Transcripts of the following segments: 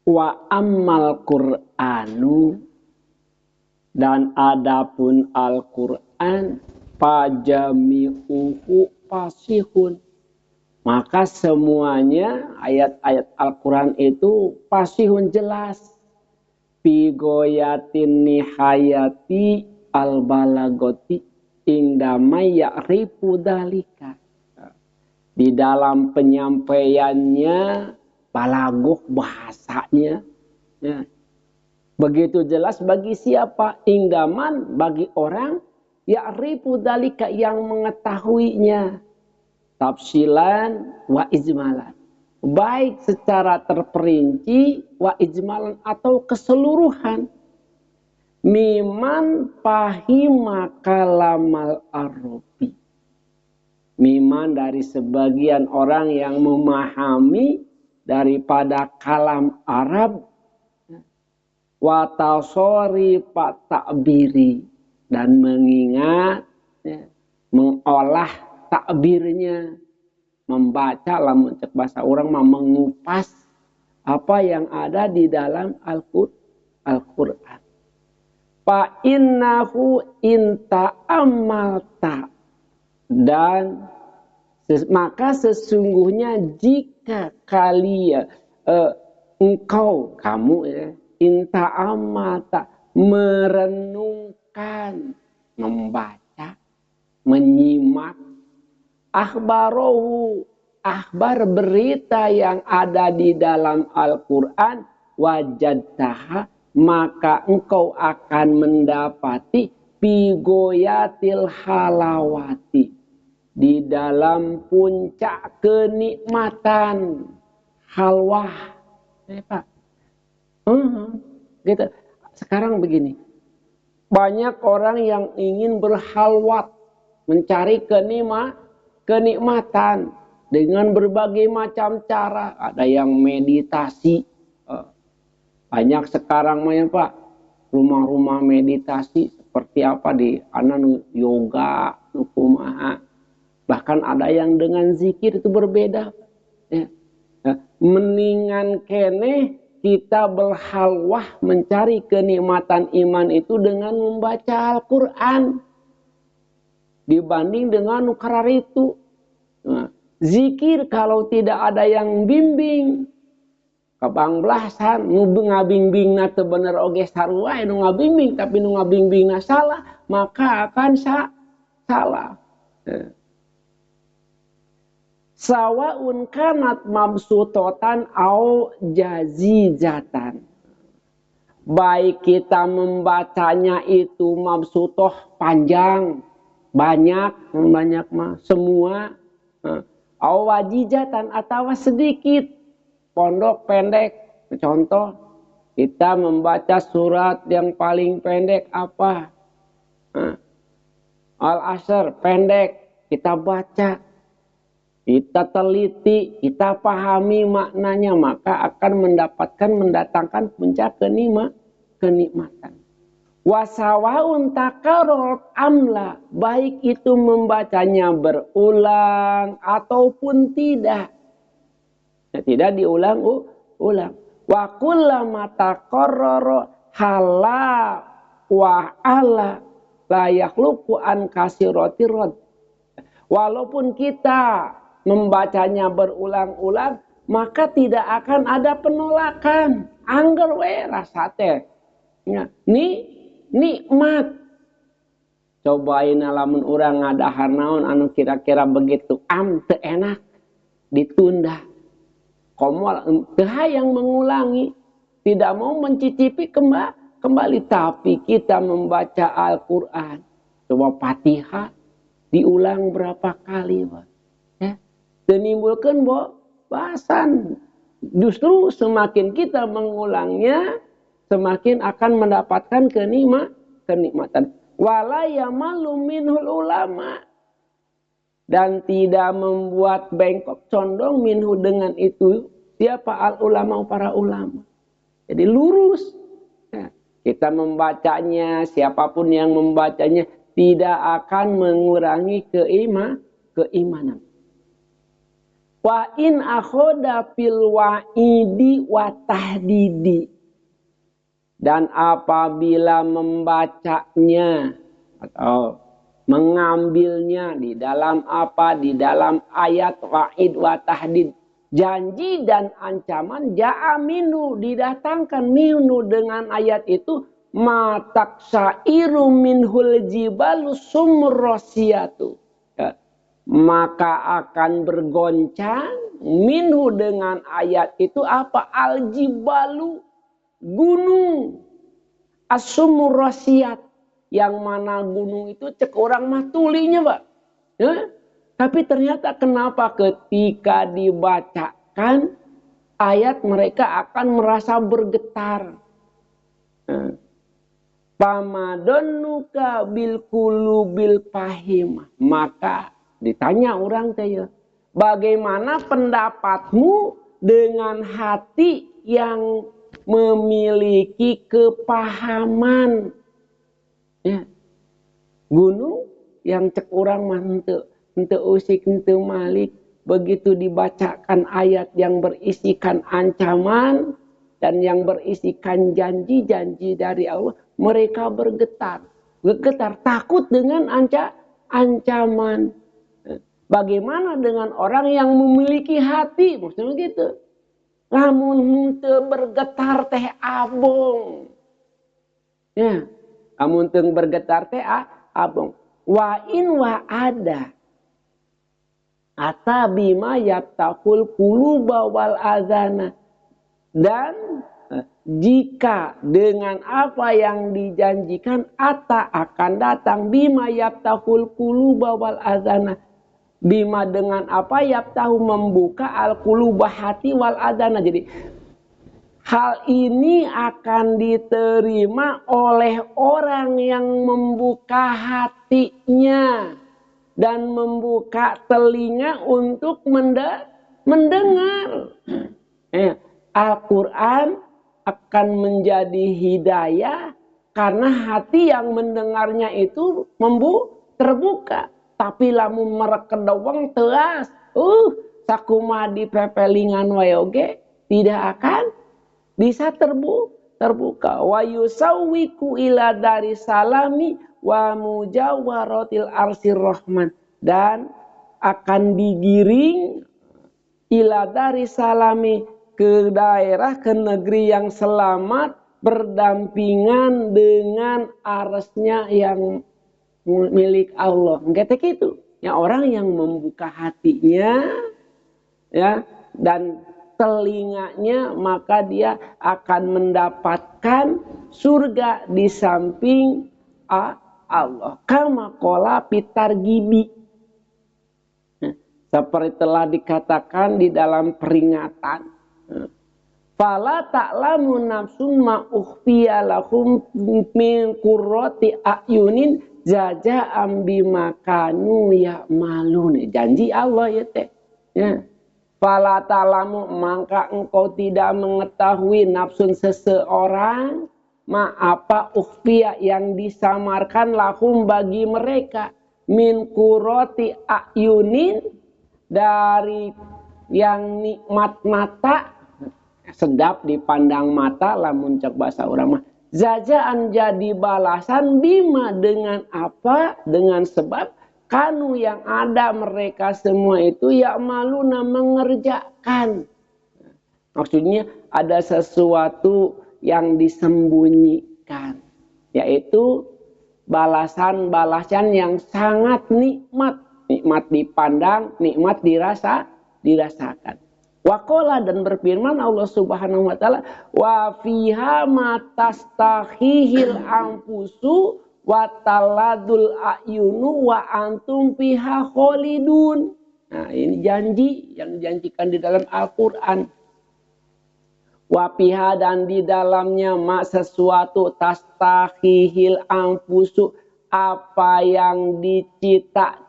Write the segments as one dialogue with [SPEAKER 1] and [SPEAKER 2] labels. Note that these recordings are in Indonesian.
[SPEAKER 1] Wa ammal Qur'anu, dan adapun Al-Qur'an, fajami'uhu fasihun, maka semuanya ayat-ayat Al-Qur'an itu fasihun, jelas. Fi goyatin nihayati al-balagoti indamai ya'rifu dalika, di dalam penyampaiannya balagoh, bahasanya ya, begitu jelas bagi siapa? Ingdaman, bagi orang ya'rifu dalika, yang mengetahuinya, tafsilan wa ijmalan, baik secara terperinci, wa ijmalan, atau keseluruhan. Miman fahima kalamal arabi, miman dari sebagian orang yang memahami daripada kalam Arab, wa tasori ta'biri, dan mengingat ya, mengolah takbirnya, membaca lamun cek bahasa orang mah mengupas apa yang ada di dalam Al-Qur'an. Fa innahu inta amalta, dan maka sesungguhnya jika kalian kamu ya, inta amalta, merenungkan, membaca, menyimak, akhbarohu, akhbar, berita yang ada di dalam Al-Quran, wajadtaha, maka engkau akan mendapati pigoyatil halawati, di dalam puncak kenikmatan, halwah. Pak. Gitu. Sekarang begini, banyak orang yang ingin berhalwat, mencari kenikmatan dengan berbagai macam cara. Ada yang meditasi. Banyak sekarang ya Pak, rumah-rumah meditasi seperti apa di anan yoga, nukumaha. Bahkan ada yang dengan zikir, itu berbeda. Ya. Mendingan kene kita berhalwah mencari kenikmatan iman itu dengan membaca Al-Quran dibanding dengan nukarar itu. Nah, zikir kalau tidak ada yang bimbing, kabanglasan, ngabing-bing na teu bener oge sarua, nu ngabimbing, tapi nu ngabimbing na salah, maka akan salah. Sawaun kanat mabsutotan au jazizatan. Baik kita membacanya itu mabsutoh panjang, banyak mah semua, au wajizatan atau sedikit, pondok pendek. Contoh, kita membaca surat yang paling pendek apa? Al-Asr, pendek, kita baca. Kita teliti, kita pahami maknanya, maka akan mendatangkan puncak kenikmatan. Wasawaun takarot amla, baik itu membacanya berulang ataupun tidak. Ya, tidak diulang-ulang. Wa kullama takarrara hala wa ala la yakhluqu an kasiratirad. Walaupun kita membacanya berulang-ulang, maka tidak akan ada penolakan. Angger we rasa teh. Ya, nikmat. Cobain lamun urang ngadahar naon anu kira-kira begitu teu enak, ditunda. Komo teu hayang mengulangi, tidak mau mencicipi kembali, tapi kita membaca Al-Qur'an, coba Fatihah diulang berapa kali, Pak. Ya. Menimbulkan bahasan. Justru semakin kita mengulangnya, semakin akan mendapatkan kenikmatan. Wala yamalu minhul ulama, dan tidak membuat bengkok condong minhu dengan itu siapa? Al ulama, para ulama. Jadi lurus. Ya. Kita membacanya, siapapun yang membacanya tidak akan mengurangi keimanan. Wa in akhoda fil wa'idi wa tahdidi. Dan apabila membacanya atau mengambilnya di dalam apa? Di dalam ayat wa'id wa tahdid. Janji dan ancaman ja'a minu, didatangkan minu dengan ayat itu, mataksairu minhul jibalu sumrosiyatu. Maka akan bergoncang minhu dengan ayat itu apa? Al-jibalu, gunung. As-sumurrasiyat, yang mana gunung itu cek orang mah tulinya, Pak. Ya? Tapi ternyata kenapa ketika dibacakan ayat mereka akan merasa bergetar. Pamadonuka bil kulubil fahimah. Maka ditanya orang teh, bagaimana pendapatmu dengan hati yang memiliki kepahaman? Ya. Gunung yang cek orang mah henteu usik henteu malik, begitu dibacakan ayat yang berisikan ancaman dan yang berisikan janji-janji dari Allah, mereka bergetar takut dengan ancaman. Bagaimana dengan orang yang memiliki hati? Maksudnya gitu. Lamun henteu bergetar teh abong. Ya, lamun teu bergetar teh abong. Wa in wa ada ata bima yattaqul quluba wal azana. Dan jika dengan apa yang dijanjikan ata akan datang bima yattaqul quluba wal azana. Bima dengan apa? Yaftahu, membuka al-qulubah, hati, wal adana. Jadi hal ini akan diterima oleh orang yang membuka hatinya dan membuka telinga untuk mendengar. Al-Quran akan menjadi hidayah karena hati yang mendengarnya itu terbuka. Tapi lamun merekedawang teas, sakuma dipepelingan wae oge tidak akan bisa terbuka. Wa yusawwiku ila dari salami wa mujawwaratil arsir rahman. Dan akan digiring ila dari salami, ke daerah, ke negeri yang selamat, berdampingan dengan arsnya yang milik Allah. Enggak gitu. Ya, orang yang membuka hatinya ya dan telinganya, maka dia akan mendapatkan surga di samping Allah. Kama qala pitargibi. Seperti telah dikatakan di dalam peringatan. Fala ta'lamu nafsun ma ukhfiya lahum min qurrati a'yunin jaza'an bima kanu ya'malun. Janji Allah ya teh. Ya. Fala ta'lamu, maka engkau tidak mengetahui nafsun seseorang ma apa ukhfiya yang disamarkan lahum bagi mereka min qurrati a'yunin, dari yang nikmat mata, sedap dipandang mata, lamun cek bahasa urang mah jazaan, jadi balasan, bima dengan apa, dengan sebab kanu yang ada mereka semua itu ya maluna mengerjakan. Maksudnya ada sesuatu yang disembunyikan, yaitu balasan-balasan yang sangat nikmat. Nikmat dipandang, nikmat dirasakan. Waqala, dan berfirman Allah Subhanahu wa taala, wa fiha ma tastahihil anfusu wa taladul ayunu wa antum fiha kholidun. Nah, ini janji yang dijanjikan di dalam Al-Qur'an. Wa fiha, dan di dalamnya ma sesuatu tastahihil anfusu, apa yang dicitakan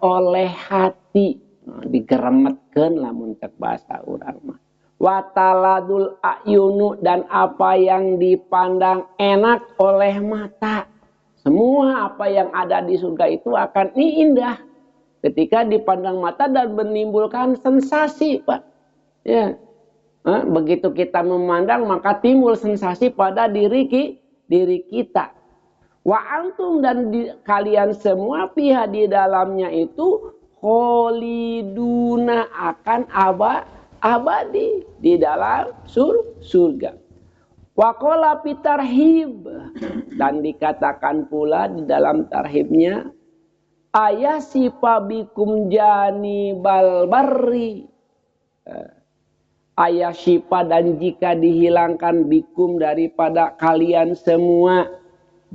[SPEAKER 1] oleh hati, digeremetkeun lamun cek bahasa urang mah. Wa taladul ayunu, dan apa yang dipandang enak oleh mata. Semua apa yang ada di surga itu akan indah. ketika dipandang mata dan menimbulkan sensasi, Pak. Ya. Begitu kita memandang maka timbul sensasi pada diri kita. Wa antum dan kalian semua pihak di dalamnya itu kholiduna akan abadi di dalam surga. Wa qala fitarhib dan dikatakan pula di dalam tarhibnya ayasifa bikum janibal barri. Ayasifa dan jika dihilangkan bikum daripada kalian semua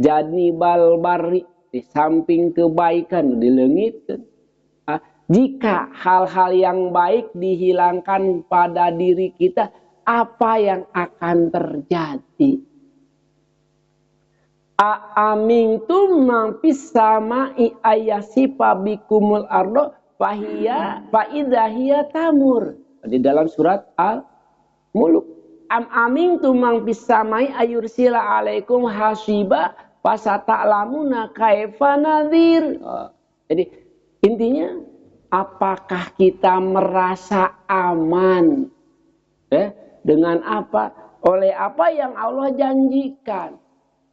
[SPEAKER 1] janibal barri di samping kebaikan dilengitkan. Jika hal-hal yang baik dihilangkan pada diri kita, apa yang akan terjadi? Aamintum man fis sama'i ayasifa bikumul ardo fahiya fa idza hiya tamur. Di dalam surat Al-Mulk. Amintum man fis sama'i ayursila alaikum hasiba fasata'lamuna kaifa nadhir. Jadi intinya apakah kita merasa aman? Dengan apa? Oleh apa yang Allah janjikan.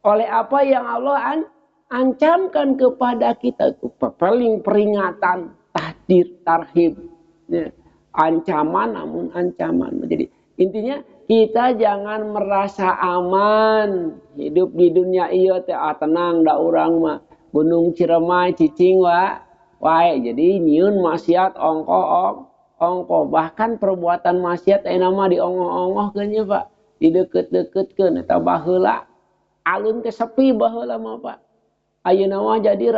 [SPEAKER 1] Oleh apa yang Allah ancamkan kepada kita. Itu paling peringatan, tahdir, tarhib. Ya. Ancaman namun ancaman. Jadi intinya kita jangan merasa aman. Hidup di dunia iya tenang da urang mah. Gunung Ciremai cicing wae. Jadi nyieun maksiat ongko. Bahkan perbuatan maksiat nama dionggoh-onggohkeun nya Pak. Dideket-deketkeun eta baheula. Alun ke sepi baheula mah Pak. Ayeuna mah jadi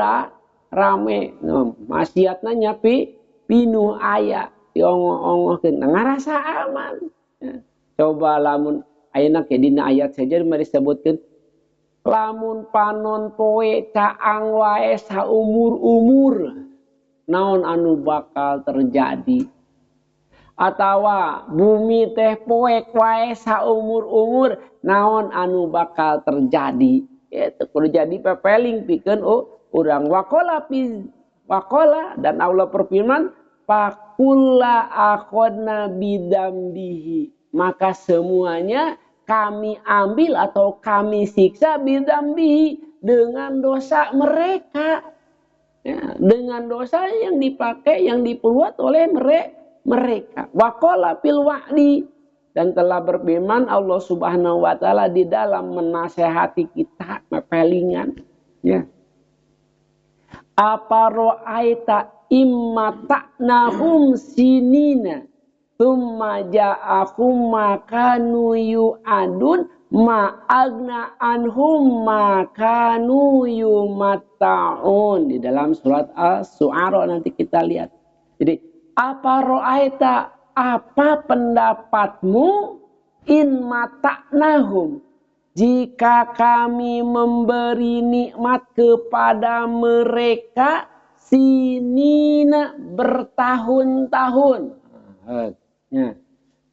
[SPEAKER 1] rame. Maksiatna nyapi pinuh aya dionggoh-onggohkeun. Ngarasa aman. Coba lamun ayeuna ke dina ayat saja mari disebutkeun lamun panon poe caang wae saumur-umur naon anu bakal terjadi. Atawa bumi teh poek wae saumur-umur naon anu bakal terjadi. Itu kudu jadi pepeling pikeun urang waqala dan Allah berfirman fakulla akhadna bidambihi maka semuanya kami ambil atau kami siksa bidambihi dengan dosa mereka. Ya, dengan dosa yang dipakai, yang diperbuat oleh mereka. Waqala fil wa'di dan telah berfirman Allah Subhanahu wa taala di dalam menasehati kita mepelingan ya. Apa ra'aita immata'nahum sinina tsumma ja'ahum makanu yu'adun ma'agna anhum makanu yumatta'un di dalam surat As-Su'ara nanti kita lihat. Jadi apa ra'aita apa pendapatmu in mata'nahum jika kami memberi nikmat kepada mereka sinina bertahun-tahun.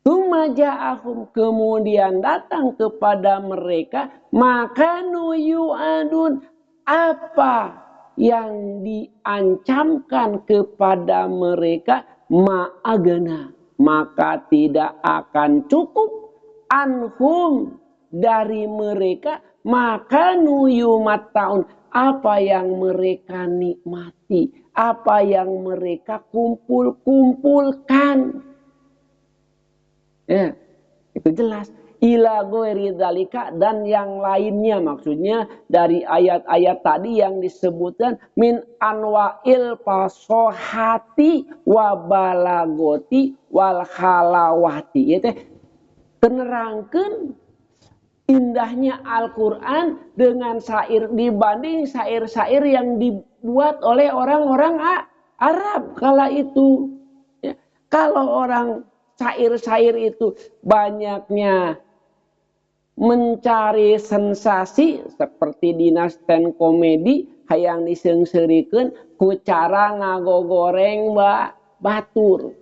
[SPEAKER 1] Tumaja'ahum kemudian datang kepada mereka maka nuyu'adun apa yang diancamkan kepada mereka ma'agana maka tidak akan cukup anhum dari mereka maka nuyumat tahun apa yang mereka nikmati apa yang mereka kumpulkan. Ya, itu jelas. Ila ghairi dzalika dan yang lainnya maksudnya dari ayat-ayat tadi yang disebutkan min anwa'il fasohati wa balagoti wal halawati. Itu kenerangkeun indahnya Al-Qur'an dengan syair dibanding syair-syair yang dibuat oleh orang-orang Arab kala itu. Ya, kalau orang syair-syair itu banyaknya mencari sensasi seperti di stand komedi hayang disengseurekeun ku cara ngagogoreng batur.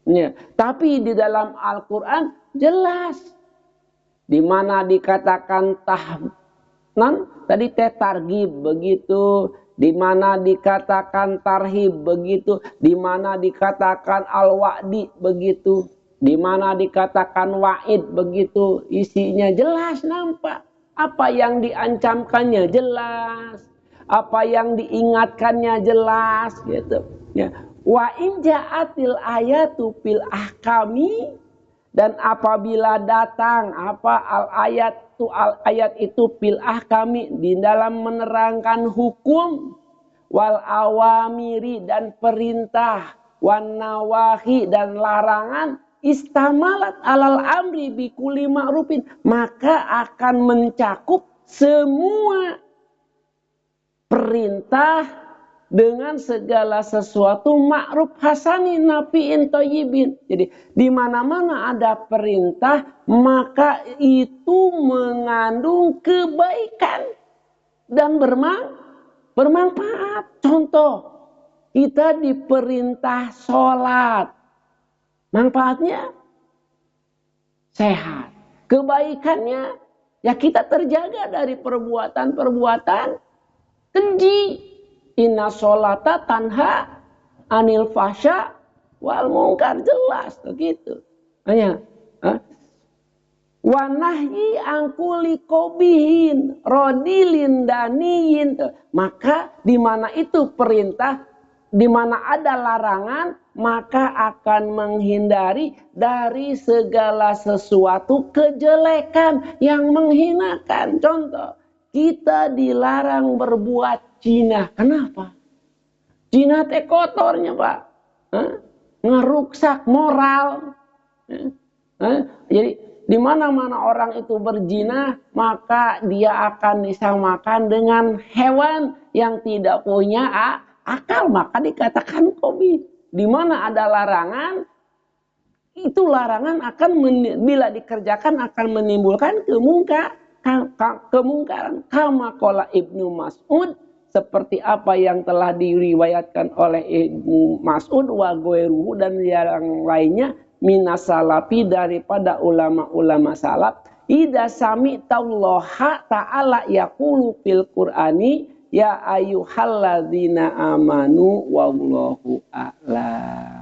[SPEAKER 1] Ya, tapi di dalam Al-Qur'an jelas di mana dikatakan tahnan tadi targhib begitu di mana dikatakan tarhib begitu, di mana dikatakan al-wa'di begitu, di mana dikatakan wa'id begitu, isinya jelas nampak. Apa yang diancamkannya jelas, apa yang diingatkannya jelas gitu. Ya. Wa in ja'atil ayatu fil ahkami, dan apabila datang apa ayat itu fil ahkami di dalam menerangkan hukum, wal awamiri dan perintah, wan nawahi dan larangan, istamalat alal amri bikuli ma'rufin, maka akan mencakup semua perintah dengan segala sesuatu ma'ruf hasani nafi'in thayyibin. Jadi di mana-mana ada perintah maka itu mengandung kebaikan dan bermanfaat. Contoh, kita diperintah sholat, manfaatnya sehat. Kebaikannya ya kita terjaga dari perbuatan-perbuatan keji. Inna sholata tanha anil fasya wal munkar, jelas begitu. Hanya wa nahyi angkuli kobihin rodilin daniyin. Maka di mana itu perintah, di mana ada larangan, maka akan menghindari dari segala sesuatu kejelekan yang menghinakan. Contoh, kita dilarang berbuat zina. Kenapa? Zina teh kotornya, Pak. Ngeruksak moral. Jadi di mana-mana orang itu berzina, maka dia akan disamakan dengan hewan yang tidak punya akal, maka dikatakan kobi. Di mana ada larangan, itu larangan akan bila dikerjakan akan menimbulkan kemungkaran. Kama qala Ibnu Mas'ud, seperti apa yang telah diriwayatkan oleh Ibnu Mas'ud wa ghairuhu dan yang lainnya minas salafi daripada ulama-ulama salaf, idza sami'tallaha ta'ala yaqulu fil qur'ani ya ayyuhalladzina amanu wallahu a'lam.